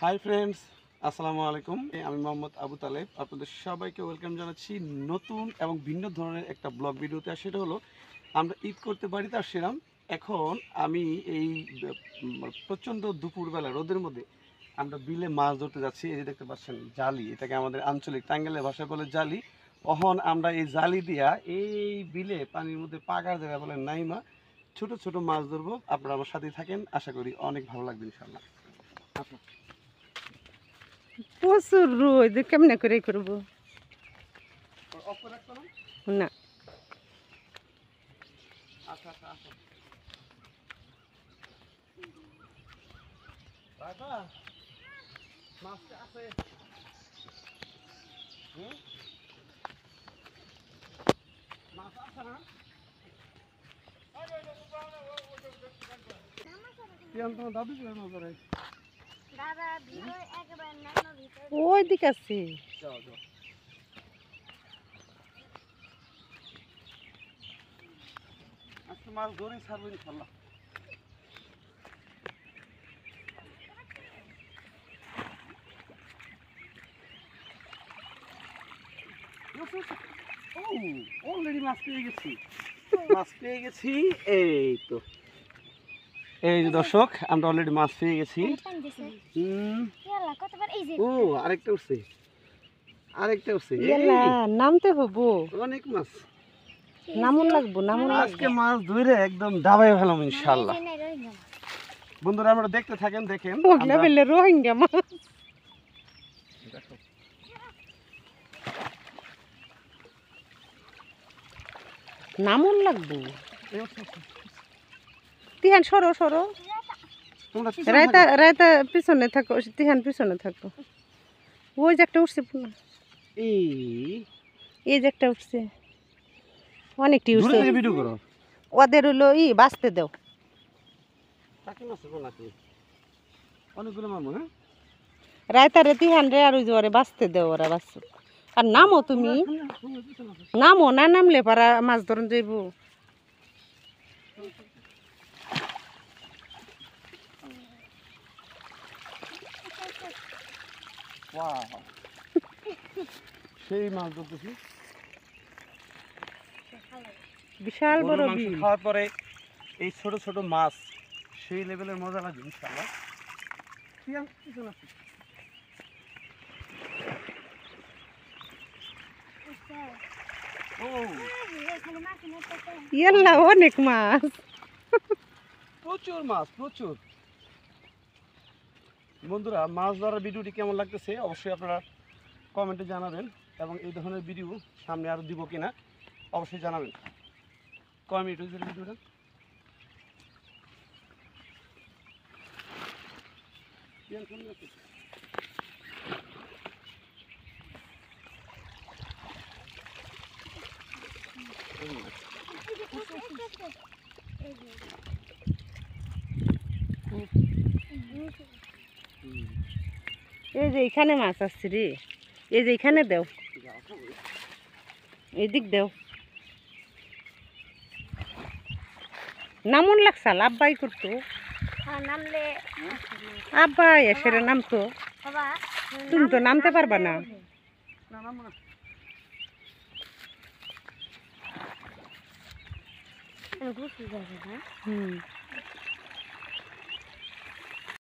Hi friends, আসসালামু আলাইকুম। আমি মোহাম্মদ আবু তালেব। আপনাদের সবাইকে ওয়েলকাম জানাচ্ছি নতুন এবং ভিন্ন ধরনের একটা ব্লগ ভিডিওতে। আর সেটা হলো আমরা ঈদ করতে বাড়িতে আসছিলাম। এখন আমি এই প্রচণ্ড দুপুরবেলা রোদের মধ্যে আমরা বিলে মাছ ধরতে যাচ্ছি। এই যে দেখতে পাচ্ছেন জালি, এটাকে আমাদের আঞ্চলিক টাঙ্গাইলের ভাষায় বলে জালি। অহন আমরা এই জালি দিয়া এই বিলে পানির মধ্যে পাকার জায়গা বলে নাইমা ছোট ছোট মাছ ধরবো। আপনারা আমার সাথেই থাকেন, আশা করি অনেক ভালো লাগবে ইনশাআল্লাহ। প্রচুর রোদ কেমনে করে করবো না। আচ্ছা আচ্ছা আচ্ছা বাবা মাছটা আছে। মাছ আছে না? কি আনতো দাদু কি রান্না করে? দাদা ভিতরে একেবারে নানো ভিতরে ওই দিক আছে। যাও যাও। আজকে মাছ ধরেই ছাড়বো ইনশাল্লাহ। অলরেডি মাছ পেয়ে গেছি। মাছ পেয়ে গেছি। এই তো এই যে দর্শক, আমরা অলরেডি মাছ পেয়ে গেছি। ইয়ালা কতবার এই যে ও আরেকটা উঠছে, আরেকটা উঠছে। ইয়ালা নামতে হবো, অনেক মাছ। নামন লাগবো, নামন আজকে মাছ ধরে একদম ডাবাই ফেলাম ইনশাল্লাহ। এই যে নাই রইল বন্ধুরা আমরা দেখতে থাকেন, দেখেন পগলা বেলে রোহিঙ্গা মাছ। নামন লাগবো। তিহান সরো সরো, তোমরা রায়তা রায়তা পিছনে থাকো, তিহান পিছনে থাকো। ওই যে একটা উঠছে পুনা, এই যে একটা উঠছে, অনেকটি দূরে উঠছে। থেকে ভিডিও করো। ওদের হলো বাঁচতে দাও। টাকি মাছ আছে নাকি? অনেকগুলো মামু। হ্যাঁ রায়তারে তিহান রে আর ওই যে ওরে বাঁচতে দাও, ওরা বাঁচুক। আর নামো তুমি, নামো, না নামলে পারা মাছ ধরন যাইব। সেই মাছ ধরতেছি। বিশাল বড় মাংস বিল। খাওয়ার পরে এই ছোট ছোট মাছ সেই লেভেলের মজা লাগবে ইনশাআল্লাহ। ও এখানে মাছ নেতে ইয়াল্লা অনেক মাছ। প্রচুর মাছ, প্রচুর। বন্ধুরা মাছ ধরার ভিডিওটি কেমন লাগতেছে অবশ্যই আপনারা কমেন্টে জানাবেন, এবং এই ধরনের ভিডিও সামনে আরও দিব কিনা অবশ্যই জানাবেন। কয় মিনিট হয়েছে ভিডিওটা? এই যে এখানে মাছ আসছে রে, এই যে এখানে দেও, এদিক দেও। নামন লাগছাল আব্বাই করতো, নামলে আব্বাই এসে নামতো। বাবা তুমি তো নামতে পারবা না। ঘুরতে যাবে না হুম